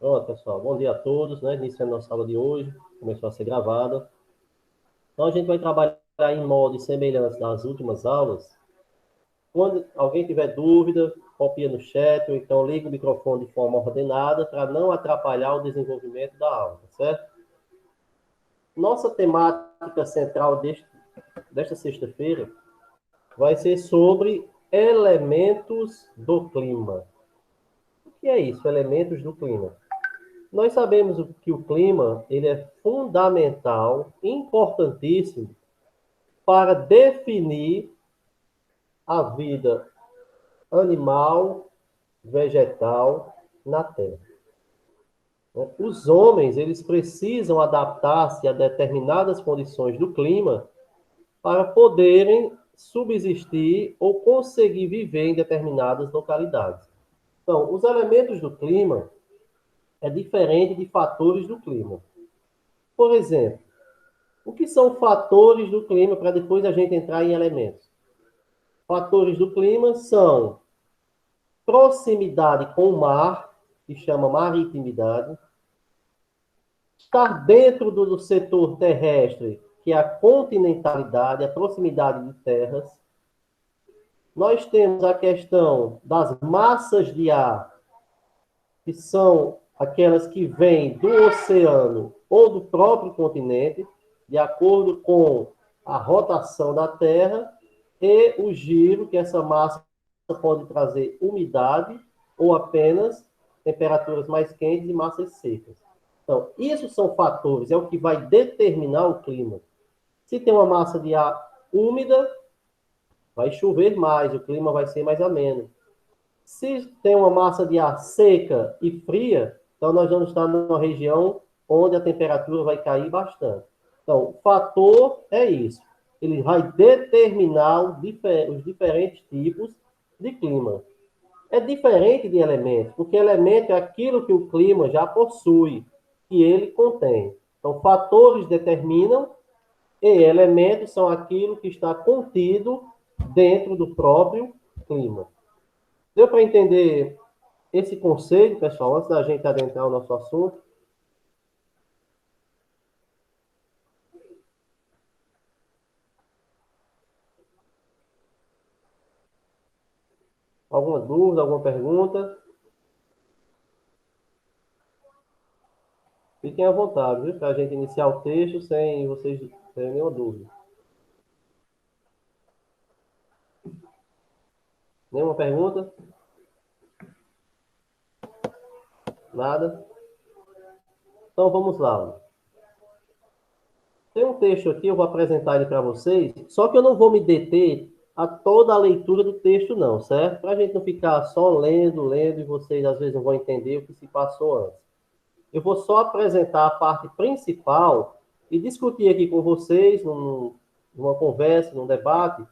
Pronto, pessoal. Bom dia a todos, né? Iniciando a nossa aula de hoje. Começou a ser gravada. Então, a gente vai trabalhar em modo e semelhança das últimas aulas. Quando alguém tiver dúvida, copia no chat, ou então liga o microfone de forma ordenada para não atrapalhar o desenvolvimento da aula, certo? Nossa temática central desta sexta-feira vai ser sobre elementos do clima. O que é isso, elementos do clima? Nós sabemos que o clima ele é fundamental, importantíssimo para definir a vida animal, vegetal na Terra. Os homens eles precisam adaptar-se a determinadas condições do clima para poderem subsistir ou conseguir viver em determinadas localidades. Então, os elementos do clima é diferente de fatores do clima. Por exemplo, o que são fatores do clima para depois a gente entrar em elementos? Fatores do clima são proximidade com o mar, que chama maritimidade, estar dentro do setor terrestre, que é a continentalidade, a proximidade de terras. Nós temos a questão das massas de ar, que são aquelas que vêm do oceano ou do próprio continente, de acordo com a rotação da Terra, e o giro, que essa massa pode trazer umidade ou apenas temperaturas mais quentes e massas secas. Então, isso são fatores, é o que vai determinar o clima. Se tem uma massa de ar úmida, vai chover mais, o clima vai ser mais ameno. Se tem uma massa de ar seca e fria, então nós vamos estar numa região onde a temperatura vai cair bastante. Então, o fator é isso. Ele vai determinar os diferentes tipos de clima. É diferente de elemento, porque elemento é aquilo que o clima já possui, que ele contém. Então, fatores determinam e elementos são aquilo que está contido dentro do próprio clima. Deu para entender esse conceito, pessoal, antes da gente adentrar o nosso assunto? Alguma dúvida, alguma pergunta? Fiquem à vontade, viu? Para a gente iniciar o texto sem vocês terem nenhuma dúvida. Nenhuma pergunta? Nada? Então vamos lá. Tem um texto aqui, eu vou apresentar ele para vocês, só que eu não vou me deter a toda a leitura do texto, não, certo? Para a gente não ficar só lendo, e vocês às vezes não vão entender o que se passou antes. Eu vou só apresentar a parte principal e discutir aqui com vocês, numa conversa, num debate,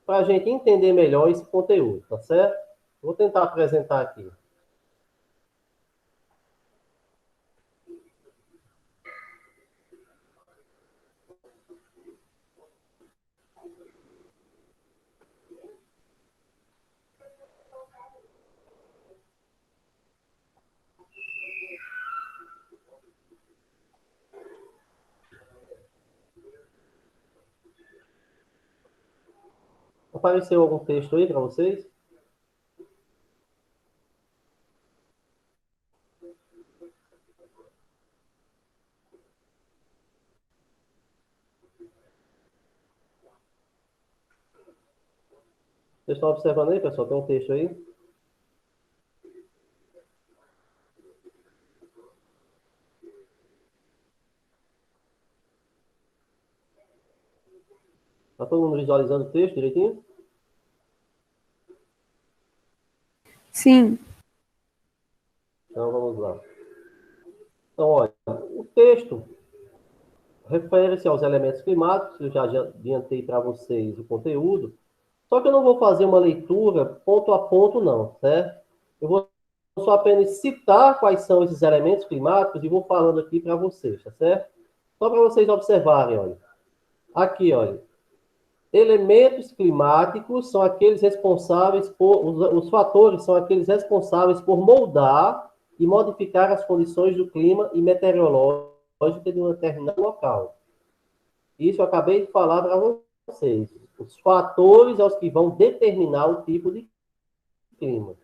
para a gente entender melhor esse conteúdo, tá certo? Vou tentar apresentar aqui. Apareceu algum texto aí para vocês? Vocês estão observando aí, pessoal? Tem um texto aí? Está todo mundo visualizando o texto direitinho? Sim. Então vamos lá. Então, olha, o texto refere-se aos elementos climáticos, eu já adiantei para vocês o conteúdo, só que eu não vou fazer uma leitura ponto a ponto, não, certo? Eu vou só apenas citar quais são esses elementos climáticos e vou falando aqui para vocês, tá certo? Só para vocês observarem, olha. Aqui, olha. Elementos climáticos são aqueles responsáveis por. Os fatores são aqueles responsáveis por moldar e modificar as condições do clima e meteorológica de um determinado local. Isso eu acabei de falar para vocês. Os fatores aos que vão determinar o tipo de clima.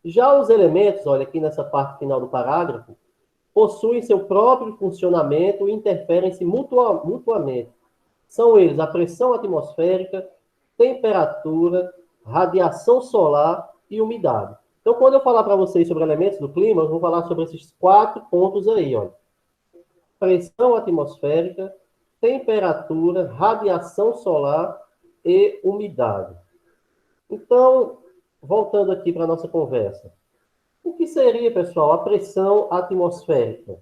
Já os elementos, olha aqui nessa parte final do parágrafo, possuem seu próprio funcionamento e interferem-se mutuamente. São eles a pressão atmosférica, temperatura, radiação solar e umidade. Então, quando eu falar para vocês sobre elementos do clima, eu vou falar sobre esses 4 pontos aí, olha. Pressão atmosférica, temperatura, radiação solar e umidade. Então, voltando aqui para a nossa conversa. O que seria, pessoal, a pressão atmosférica?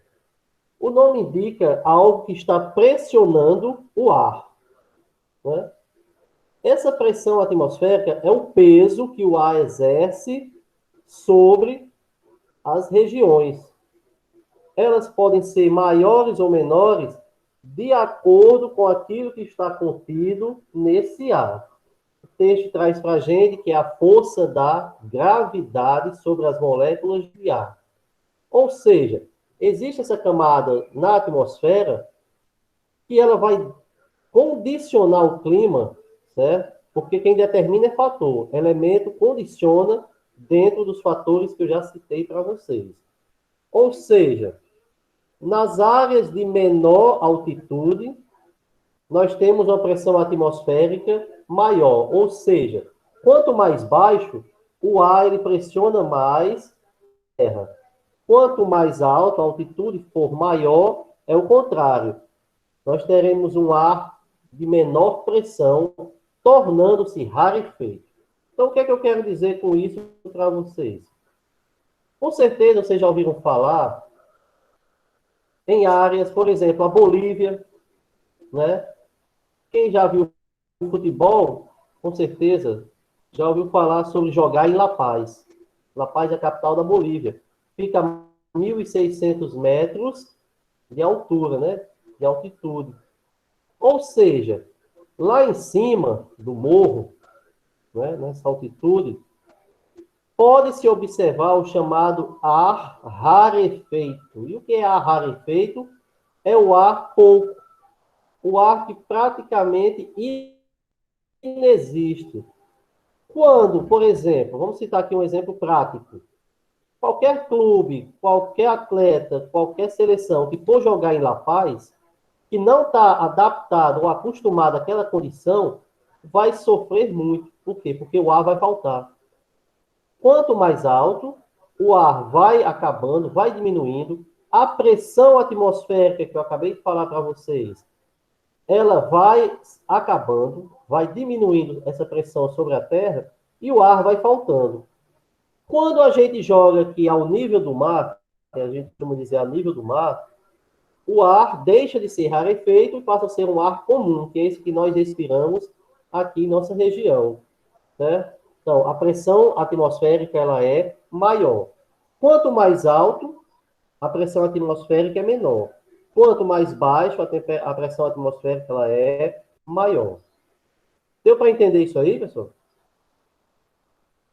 O nome indica algo que está pressionando o ar, né? Essa pressão atmosférica é o peso que o ar exerce sobre as regiões. Elas podem ser maiores ou menores de acordo com aquilo que está contido nesse ar. O texto traz para a gente que é a força da gravidade sobre as moléculas de ar. Ou seja, existe essa camada na atmosfera que ela vai condicionar o clima, certo? Porque quem determina é fator. Elemento condiciona dentro dos fatores que eu já citei para vocês. Ou seja, nas áreas de menor altitude, nós temos uma pressão atmosférica maior. Ou seja, quanto mais baixo, o ar ele pressiona mais a terra. Quanto mais alto a altitude for maior, é o contrário. Nós teremos um ar de menor pressão, tornando-se rarefeito. Então, o que é que eu quero dizer com isso para vocês? Com certeza, vocês já ouviram falar em áreas, por exemplo, a Bolívia, né? Quem já viu futebol, com certeza, já ouviu falar sobre jogar em La Paz. La Paz é a capital da Bolívia. Fica a 1.600 metros de altura, né? De altitude. Ou seja, lá em cima do morro, né, nessa altitude, pode-se observar o chamado ar rarefeito. E o que é ar rarefeito? É o ar pouco. O ar que praticamente inexiste. Quando, por exemplo, vamos citar aqui um exemplo prático. Qualquer clube, qualquer atleta, qualquer seleção que for jogar em La Paz, que não está adaptado ou acostumado àquela condição, vai sofrer muito. Por quê? Porque o ar vai faltar. Quanto mais alto, o ar vai acabando, vai diminuindo. A pressão atmosférica, que eu acabei de falar para vocês, ela vai acabando, vai diminuindo essa pressão sobre a Terra e o ar vai faltando. Quando a gente joga aqui ao nível do mar, que a gente costuma dizer a nível do mar, o ar deixa de ser rarefeito e passa a ser um ar comum, que é esse que nós respiramos aqui em nossa região, né? Então, a pressão atmosférica ela é maior. Quanto mais alto, a pressão atmosférica é menor. Quanto mais baixo, a pressão atmosférica ela é maior. Deu para entender isso aí, pessoal?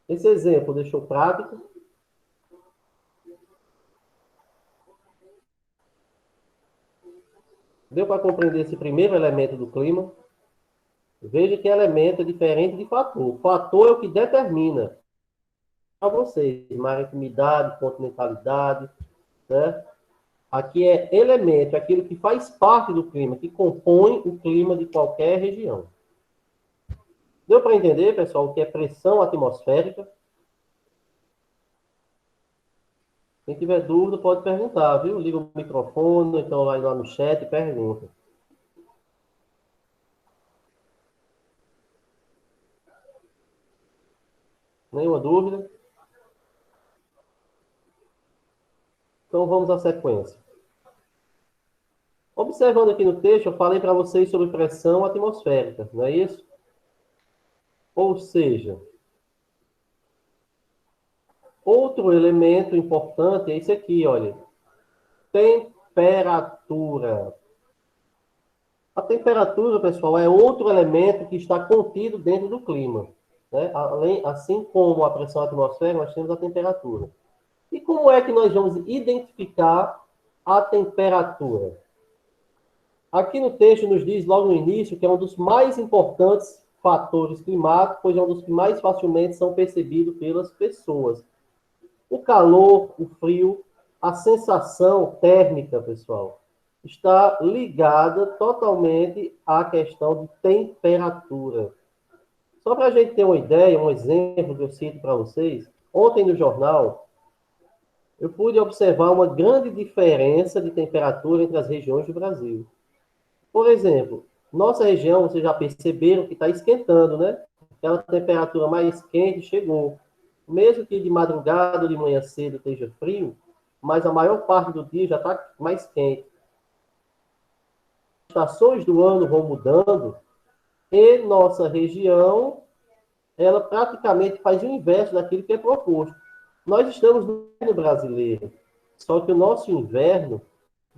Esse exemplo deixou prático. Deu para compreender esse primeiro elemento do clima? Veja que elemento é diferente de fator. Fator é o que determina para vocês maritimidade, continentalidade, né? Aqui é elemento, aquilo que faz parte do clima, que compõe o clima de qualquer região. Deu para entender, pessoal, o que é pressão atmosférica? Quem tiver dúvida pode perguntar, viu? Liga o microfone, então vai lá no chat e pergunta. Nenhuma dúvida? Então vamos à sequência. Observando aqui no texto, eu falei para vocês sobre pressão atmosférica, não é isso? Ou seja, outro elemento importante é esse aqui, olha. Temperatura. A temperatura, pessoal, é outro elemento que está contido dentro do clima, né? Assim como a pressão atmosférica, nós temos a temperatura. E como é que nós vamos identificar a temperatura? Aqui no texto nos diz logo no início que é um dos mais importantes fatores climáticos, pois é um dos que mais facilmente são percebidos pelas pessoas. O calor, o frio, a sensação térmica, pessoal, está ligada totalmente à questão de temperatura. Só para a gente ter uma ideia, um exemplo que eu cito para vocês, ontem no jornal, eu pude observar uma grande diferença de temperatura entre as regiões do Brasil. Por exemplo, nossa região, vocês já perceberam que está esquentando, né? Aquela temperatura mais quente chegou. Mesmo que de madrugada ou de manhã cedo esteja frio, mas a maior parte do dia já está mais quente. As estações do ano vão mudando e nossa região, ela praticamente faz o inverso daquilo que é proposto. Nós estamos no inverno brasileiro, só que o nosso inverno,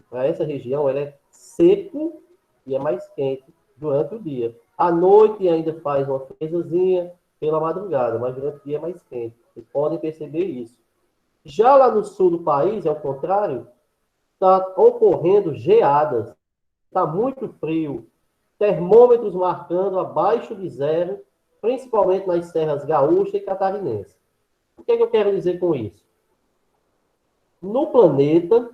para essa região, ele é seco e é mais quente durante o dia. À noite ainda faz uma fresazinha pela madrugada, mas durante o dia é mais quente. Vocês podem perceber isso. Já lá no sul do país, é o contrário, está ocorrendo geadas. Está muito frio. Termômetros marcando abaixo de zero, principalmente nas serras gaúcha e catarinense. O que é que eu quero dizer com isso? No planeta,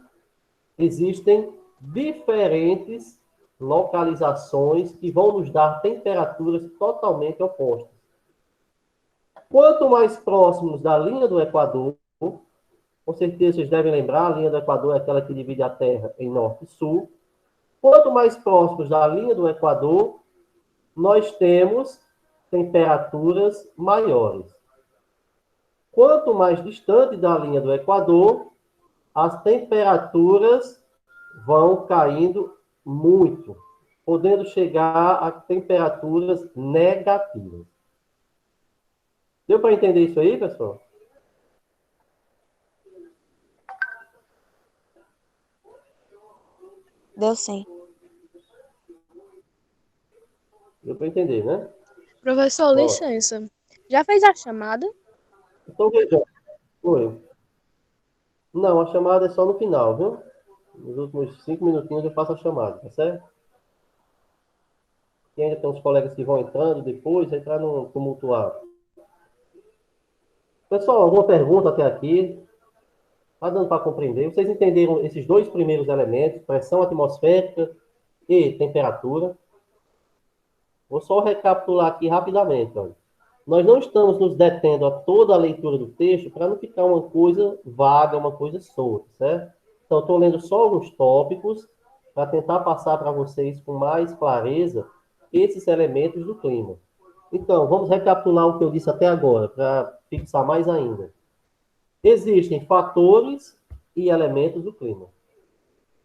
existem diferentes localizações que vão nos dar temperaturas totalmente opostas. Quanto mais próximos da linha do Equador, com certeza vocês devem lembrar, a linha do Equador é aquela que divide a Terra em norte e sul. Quanto mais próximos da linha do Equador, nós temos temperaturas maiores. Quanto mais distante da linha do Equador, as temperaturas vão caindo muito, podendo chegar a temperaturas negativas. Deu para entender isso aí, pessoal? Deu sim. Deu para entender, né? Professor, Ó, licença. Já fez a chamada? então, veja. Oi. Não, a chamada é só no final, viu? Nos últimos 5 minutinhos eu faço a chamada, tá certo? E ainda tem uns colegas que vão entrando depois, aí para não tumultuar. Pessoal, alguma pergunta até aqui? Está dando para compreender? Vocês entenderam esses dois primeiros elementos, pressão atmosférica e temperatura? Vou só recapitular aqui rapidamente. Olha. Nós não estamos nos detendo a toda a leitura do texto para não ficar uma coisa vaga, uma coisa solta, certo? Então, estou lendo só alguns tópicos para tentar passar para vocês com mais clareza esses elementos do clima. Então, vamos recapitular o que eu disse até agora, para fixar mais ainda. Existem fatores e elementos do clima.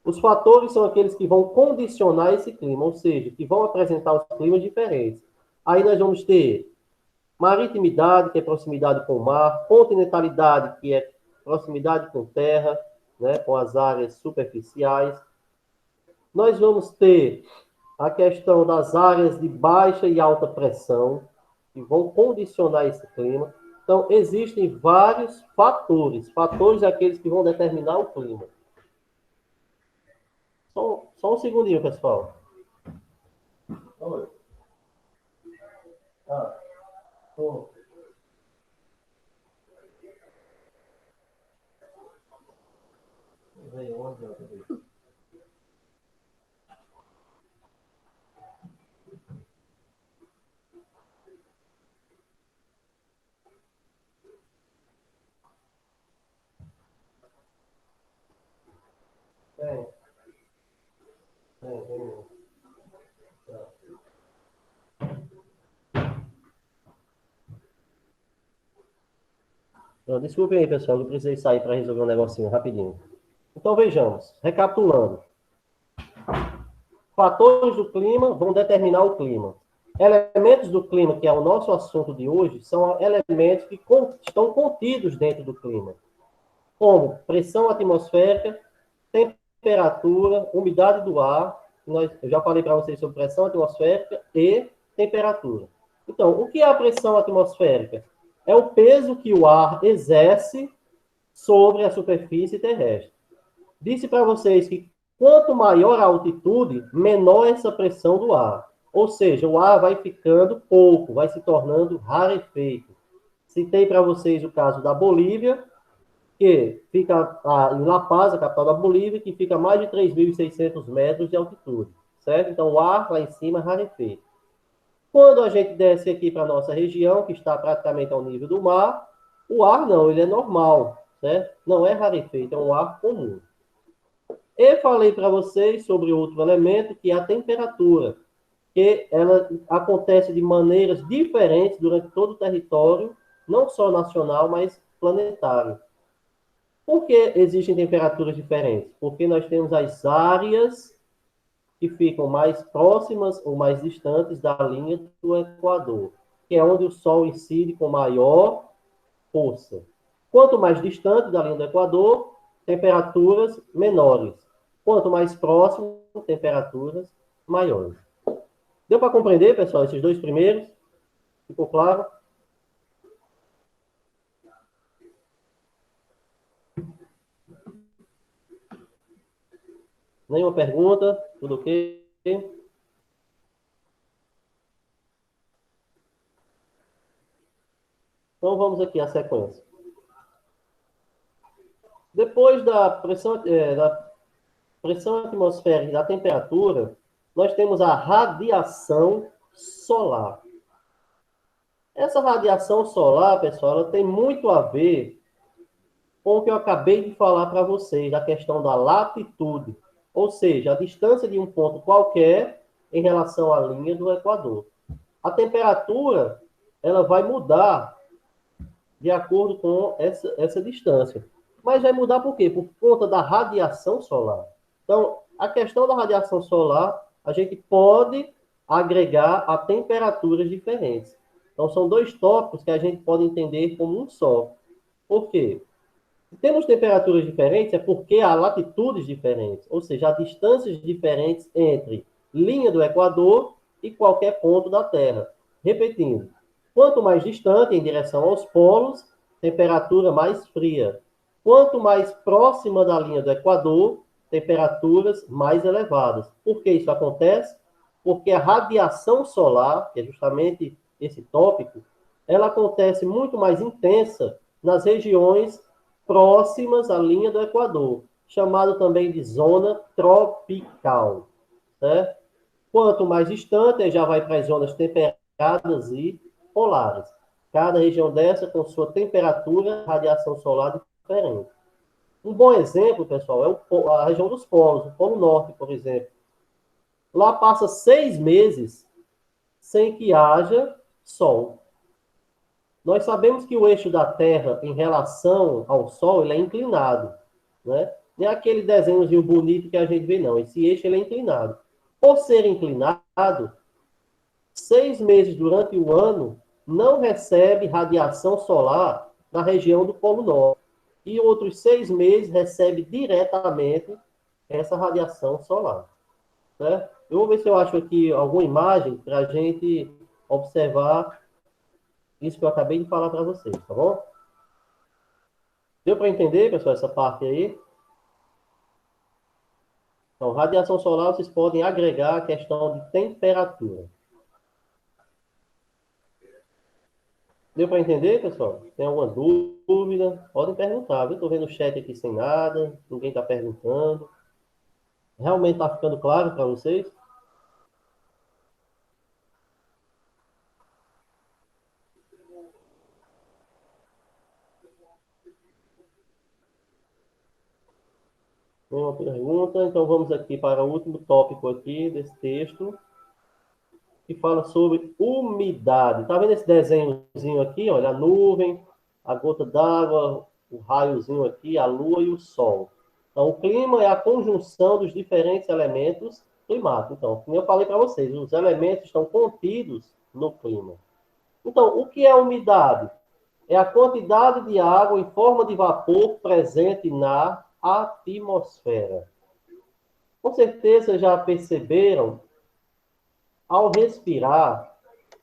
Os fatores são aqueles que vão condicionar esse clima, ou seja, que vão apresentar os climas diferentes. Aí nós vamos ter maritimidade, que é proximidade com o mar, continentalidade, que é proximidade com terra, né, com as áreas superficiais. Nós vamos ter a questão das áreas de baixa e alta pressão, que vão condicionar esse clima. Então, existem vários fatores. Fatores aqueles que vão determinar o clima. Só um segundinho, pessoal. Oi. Tô. Veio onde outra vez? Desculpe aí, pessoal, eu precisei sair para resolver um negocinho rapidinho. Então, vejamos, recapitulando. Fatores do clima vão determinar o clima. Elementos do clima, que é o nosso assunto de hoje, são elementos que estão contidos dentro do clima, como pressão atmosférica, temperatura, umidade do ar. Eu já falei para vocês sobre pressão atmosférica e temperatura. Então, o que é a pressão atmosférica? É o peso que o ar exerce sobre a superfície terrestre. Disse para vocês que quanto maior a altitude, menor essa pressão do ar. Ou seja, o ar vai ficando pouco, vai se tornando rarefeito. Citei para vocês o caso da Bolívia, que fica em La Paz, a capital da Bolívia, que fica a mais de 3.600 metros de altitude, certo? Então, o ar lá em cima é rarefeito. Quando a gente desce aqui para a nossa região, que está praticamente ao nível do mar, o ar não, ele é normal, certo? Não é rarefeito, é um ar comum. Eu falei para vocês sobre outro elemento, que é a temperatura, que ela acontece de maneiras diferentes durante todo o território, não só nacional, mas planetário. Por que existem temperaturas diferentes? Porque nós temos as áreas que ficam mais próximas ou mais distantes da linha do Equador, que é onde o Sol incide com maior força. Quanto mais distante da linha do Equador, temperaturas menores. Quanto mais próximo, temperaturas maiores. Deu para compreender, pessoal, esses dois primeiros? Ficou claro? Nenhuma pergunta? Tudo ok? Então vamos aqui à sequência. Depois da pressão atmosférica e da temperatura, nós temos a radiação solar. Essa radiação solar, pessoal, ela tem muito a ver com o que eu acabei de falar para vocês, a questão da latitude, ou seja, a distância de um ponto qualquer em relação à linha do Equador. A temperatura, ela vai mudar de acordo com essa distância. Mas vai mudar por quê? Por conta da radiação solar. Então, a questão da radiação solar, a gente pode agregar a temperaturas diferentes. Então, são dois tópicos que a gente pode entender como um só. Por quê? Se temos temperaturas diferentes, é porque há latitudes diferentes, ou seja, há distâncias diferentes entre linha do Equador e qualquer ponto da Terra. Repetindo, quanto mais distante em direção aos polos, temperatura mais fria. Quanto mais próxima da linha do Equador, temperaturas mais elevadas. Por que isso acontece? Porque a radiação solar, que é justamente esse tópico, ela acontece muito mais intensa nas regiões próximas à linha do Equador, chamado também de zona tropical. Né? Quanto mais distante, já vai para as zonas temperadas e polares. Cada região dessa com sua temperatura, radiação solar diferente. Um bom exemplo, pessoal, é a região dos polos, o Polo Norte, por exemplo. Lá passa 6 meses sem que haja sol. Nós sabemos que o eixo da Terra em relação ao Sol ele é inclinado, né? Não é aquele desenhozinho bonito que a gente vê, não. Esse eixo ele é inclinado. Por ser inclinado, 6 meses durante o ano não recebe radiação solar na região do Polo Norte. E outros 6 meses recebe diretamente essa radiação solar. Né? Eu vou ver se eu acho aqui alguma imagem para a gente observar isso que eu acabei de falar para vocês, tá bom? Deu para entender, pessoal, essa parte aí? Então, radiação solar, vocês podem agregar a questão de temperatura. Deu para entender, pessoal? Tem alguma dúvida? Podem perguntar, viu? Estou vendo o chat aqui sem nada, ninguém está perguntando. Realmente está ficando claro para vocês? Uma pergunta, então vamos aqui para o último tópico aqui desse texto, que fala sobre umidade. Tá vendo esse desenhozinho aqui? Olha, a nuvem, a gota d'água, o raiozinho aqui, a lua e o sol. Então, o clima é a conjunção dos diferentes elementos climáticos. Então, como eu falei para vocês, os elementos estão contidos no clima. Então, o que é umidade? É a quantidade de água em forma de vapor presente na atmosfera. Com certeza já perceberam, ao respirar,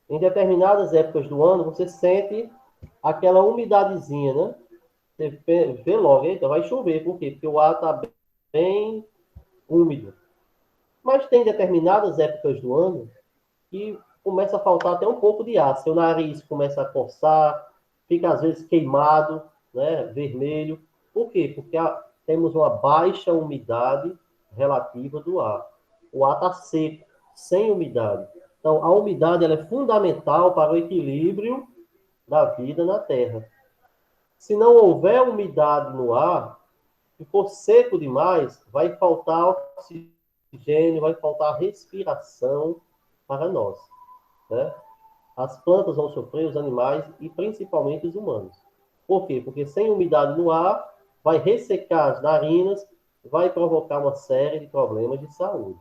em determinadas épocas do ano, você sente aquela umidadezinha, né? Você vê logo, eita, vai chover. Por quê? Porque o ar está bem úmido. Mas tem determinadas épocas do ano que começa a faltar até um pouco de ar. Seu nariz começa a coçar, fica às vezes queimado, né, vermelho. Por quê? Porque temos uma baixa umidade relativa do ar. O ar está seco, sem umidade. Então, a umidade ela é fundamental para o equilíbrio da vida na Terra. Se não houver umidade no ar, se for seco demais, vai faltar oxigênio, vai faltar respiração para nós, né? As plantas vão sofrer, os animais e principalmente os humanos. Por quê? Porque sem umidade no ar, vai ressecar as narinas, vai provocar uma série de problemas de saúde.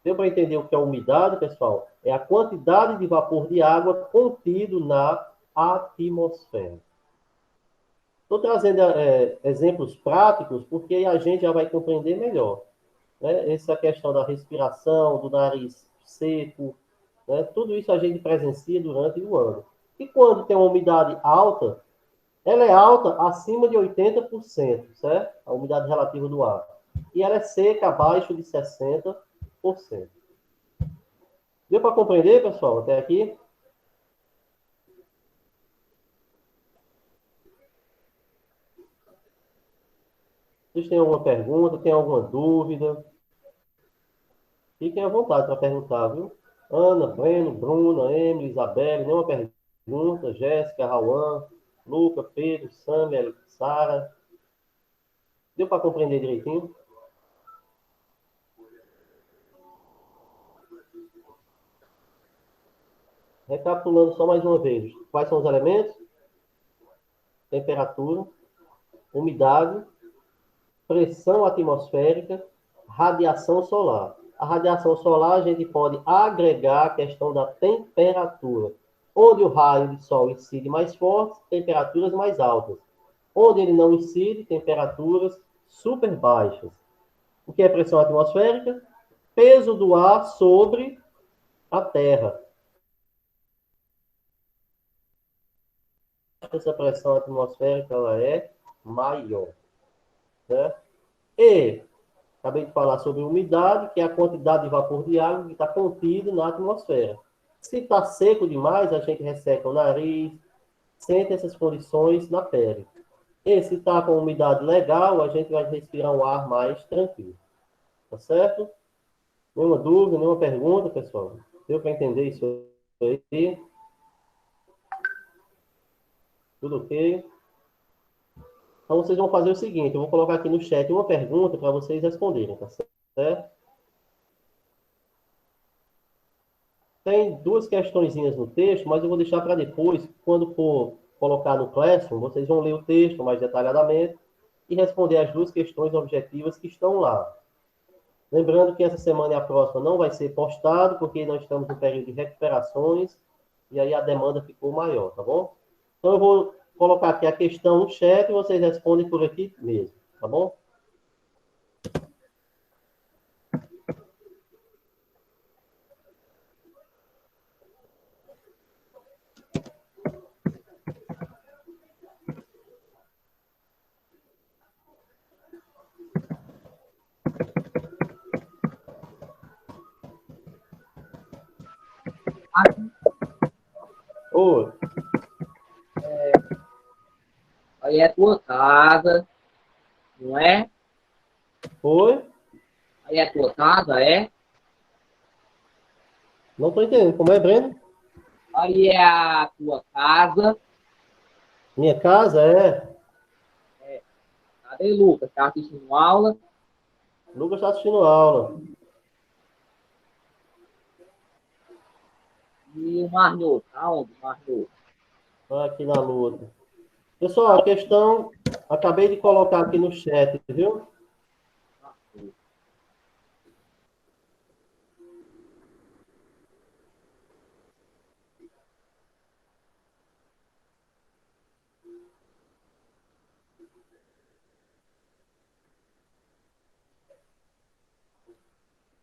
Deu para entender o que é umidade, pessoal? É a quantidade de vapor de água contido na atmosfera. Estou trazendo exemplos práticos porque a gente já vai compreender melhor, né? Essa questão da respiração, do nariz seco, né? Tudo isso a gente presencia durante o ano. E quando tem uma umidade alta, ela é alta acima de 80%, certo? A umidade relativa do ar. E ela é seca abaixo de 60%. Deu para compreender, pessoal, até aqui? Vocês têm alguma pergunta, tem alguma dúvida? Fiquem à vontade para perguntar, viu? Ana, Breno, Bruna, Emily, Isabelle, nenhuma pergunta. Jéssica, Rauan, Luca, Pedro, Samuel, Sara. Deu para compreender direitinho? Recapitulando só mais uma vez. Quais são os elementos? Temperatura, umidade, pressão atmosférica, radiação solar. A radiação solar a gente pode agregar a questão da temperatura. Onde o raio de sol incide mais forte, temperaturas mais altas. Onde ele não incide, temperaturas super baixas. O que é pressão atmosférica? Peso do ar sobre a Terra. Essa pressão atmosférica ela é maior. Né? E acabei de falar sobre umidade, que é a quantidade de vapor de água que está contido na atmosfera. Se está seco demais, a gente resseca o nariz, sente essas condições na pele. E se está com umidade legal, a gente vai respirar um ar mais tranquilo. Tá certo? Nenhuma dúvida, nenhuma pergunta, pessoal? Deu para entender isso aí? Tudo ok? Então, vocês vão fazer o seguinte, eu vou colocar aqui no chat uma pergunta para vocês responderem, tá certo? Tem duas questõezinhas no texto, mas eu vou deixar para depois, quando for colocar no Classroom, vocês vão ler o texto mais detalhadamente e responder as duas questões objetivas que estão lá. Lembrando que essa semana e a próxima não vai ser postado, porque nós estamos no período de recuperações, e aí a demanda ficou maior, tá bom? Então eu vou colocar aqui a questão no chat e vocês respondem por aqui mesmo, tá bom? Oi. Aí é a tua casa, não é? Oi? Aí é a tua casa, é? Não estou entendendo. Como é, Breno? Aí é a tua casa. Minha casa é... Cadê Lucas? Tá assistindo aula? Lucas está assistindo aula. E o Marnô? Aonde, Marnô? Aqui na luta. Pessoal, a questão... Acabei de colocar aqui no chat, viu?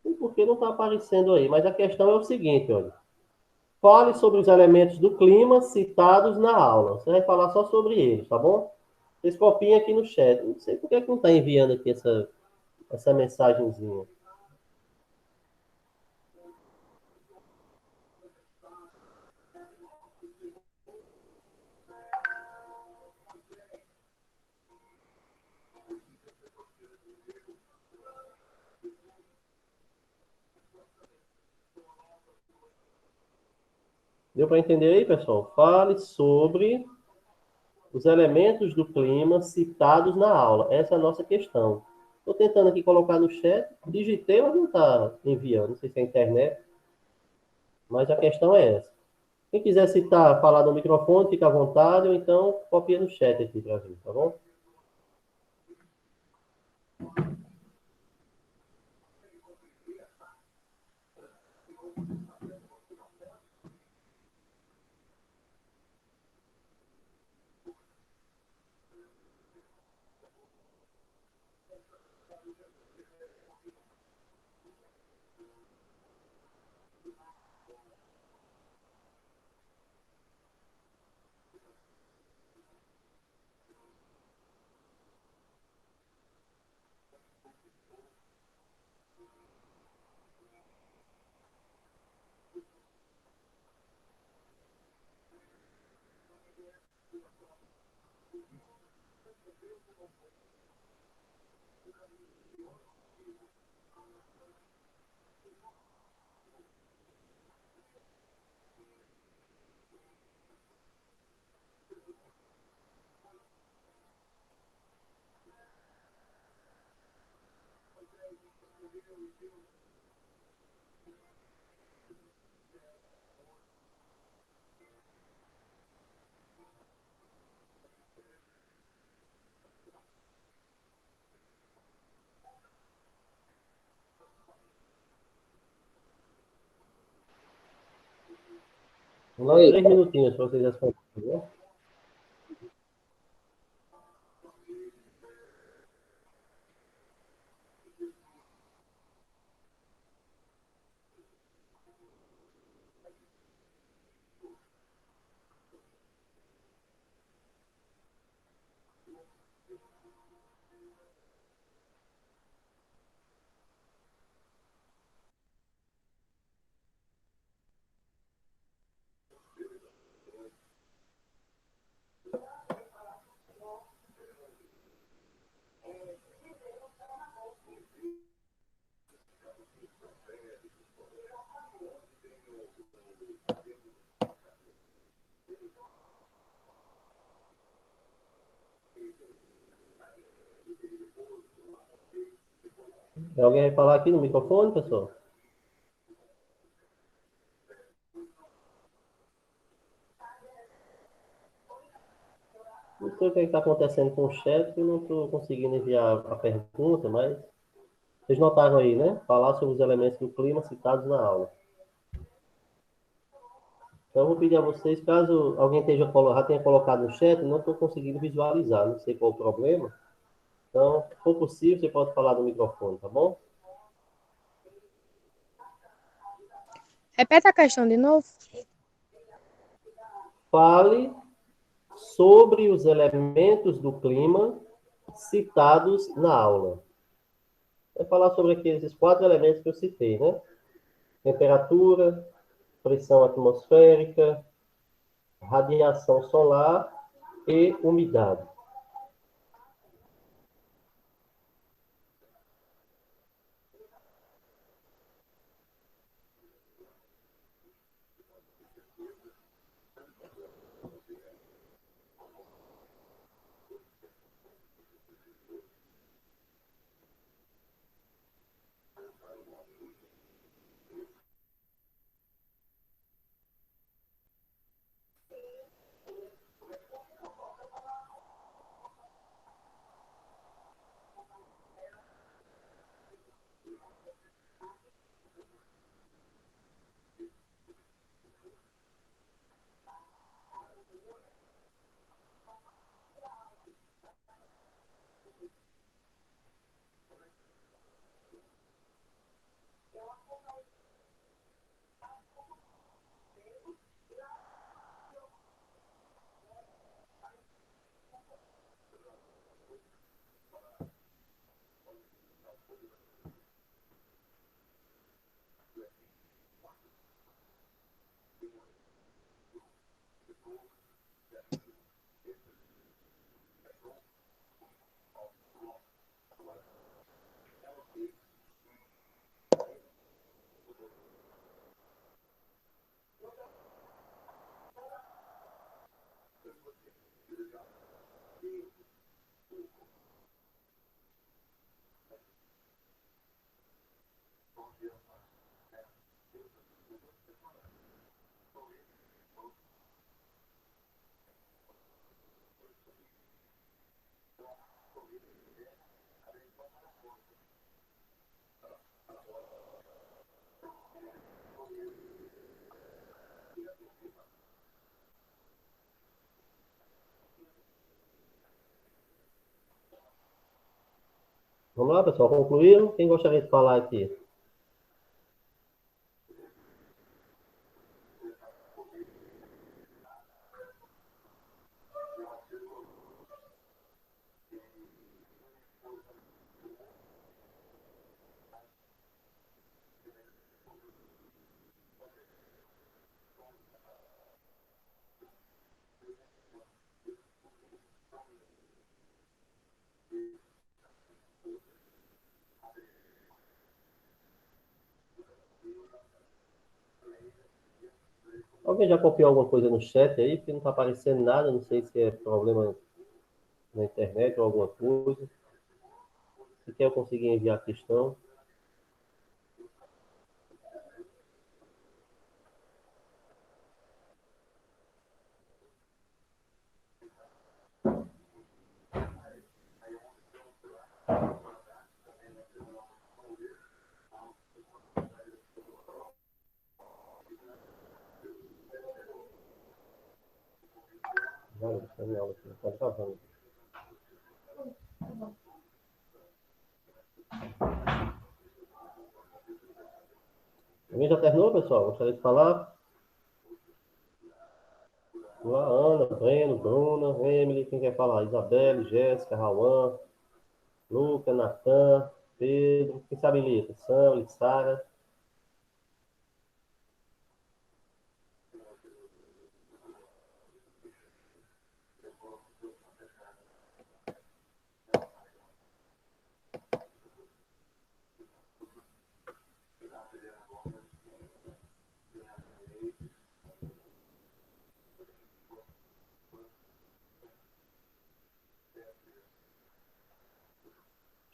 E por que não está aparecendo aí? Mas a questão é o seguinte, olha. Fale sobre os elementos do clima citados na aula. Você vai falar só sobre eles, tá bom? Vocês copiem aqui no chat. Não sei por que não está enviando aqui essa mensagenzinha. Deu para entender aí, pessoal? Fale sobre os elementos do clima citados na aula. Essa é a nossa questão. Estou tentando aqui colocar no chat, digitei, mas não está enviando. Não sei se é a internet, mas a questão é essa. Quem quiser citar, falar no microfone, fica à vontade, ou então copia no chat aqui para ver, tá bom? Vamos lá, Oi, 3 minutinhos para vocês responderem, tá bom? Alguém vai falar aqui no microfone, pessoal? Não sei o que está acontecendo com o chat, eu não estou conseguindo enviar a pergunta, mas vocês notaram aí, né? Falar sobre os elementos do clima citados na aula. Então, eu vou pedir a vocês, caso alguém já tenha colocado no chat, eu não estou conseguindo visualizar, não sei qual o problema. Então, se for possível, você pode falar no microfone, tá bom? Repete a questão de novo. Fale sobre os elementos do clima citados na aula. Vai falar sobre aqueles 4 elementos que eu citei, né? Temperatura, pressão atmosférica, radiação solar e umidade. Vamos lá, pessoal, concluíram? Quem gostaria de falar aqui? Alguém já copiou alguma coisa no chat aí? Porque não está aparecendo nada, não sei se é problema na internet ou alguma coisa. Se quer, eu conseguir enviar a questão. Não, deixa eu ver ela aqui, tá travando. Alguém já terminou, pessoal? Gostaria de falar? Lá, Ana, Breno, Bruna, Emily, quem quer falar? Isabelle, Jéssica, Rauan, Luca, Natan, Pedro, quem sabe Lita? Sam, Sara.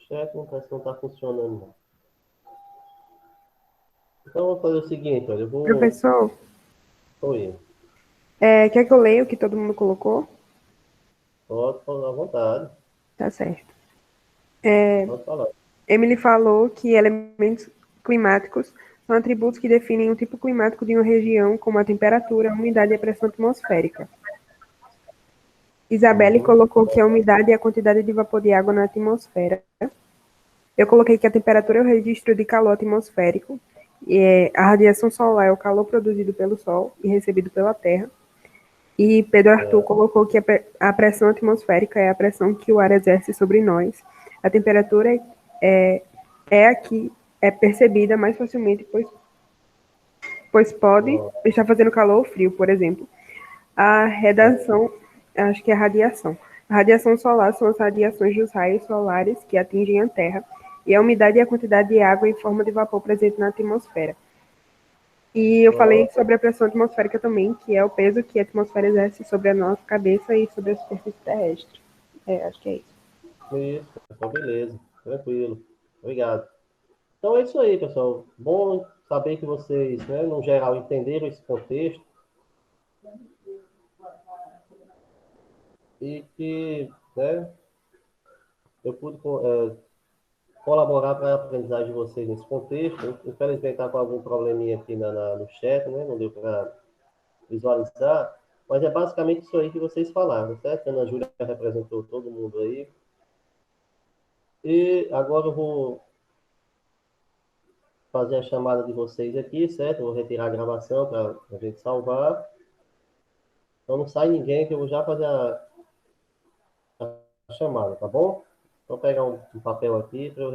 Chat não parece que não está funcionando, não. Então, vamos fazer o seguinte, olha, eu vou... Professor, Oi, quer que eu leia o que todo mundo colocou? pode falar à vontade, Tá certo. pode falar. Emily falou que elementos climáticos são atributos que definem o tipo climático de uma região, como a temperatura, a umidade e a pressão atmosférica. Isabelle colocou que a umidade é a quantidade de vapor de água na atmosfera. Eu coloquei que a temperatura é o registro de calor atmosférico. E a radiação solar é o calor produzido pelo Sol e recebido pela Terra. E Pedro Arthur colocou que a pressão atmosférica é a pressão que o ar exerce sobre nós. A temperatura é a que é percebida mais facilmente, pois pode estar fazendo calor ou frio, por exemplo. A radiação, acho que é a radiação. A radiação solar são as radiações dos raios solares que atingem a Terra, e a umidade é a quantidade de água em forma de vapor presente na atmosfera. E eu falei sobre a pressão atmosférica também, que é o peso que a atmosfera exerce sobre a nossa cabeça e sobre a superfície terrestre. Acho que é isso. Isso, pessoal, beleza, tranquilo. Obrigado. Então é isso aí, pessoal. Bom saber que vocês, né, no geral, entenderam esse contexto e que, né, eu pude colaborar para a aprendizagem de vocês nesse contexto. Infelizmente está com algum probleminha aqui no chat, né? Não deu para visualizar, mas é basicamente isso aí que vocês falaram, certo? A Ana Júlia representou todo mundo aí. E agora eu vou fazer a chamada de vocês aqui, certo? Eu vou retirar a gravação para a gente salvar. Então não sai ninguém que eu vou já fazer a chamada, tá bom? Vou pegar um papel aqui para eu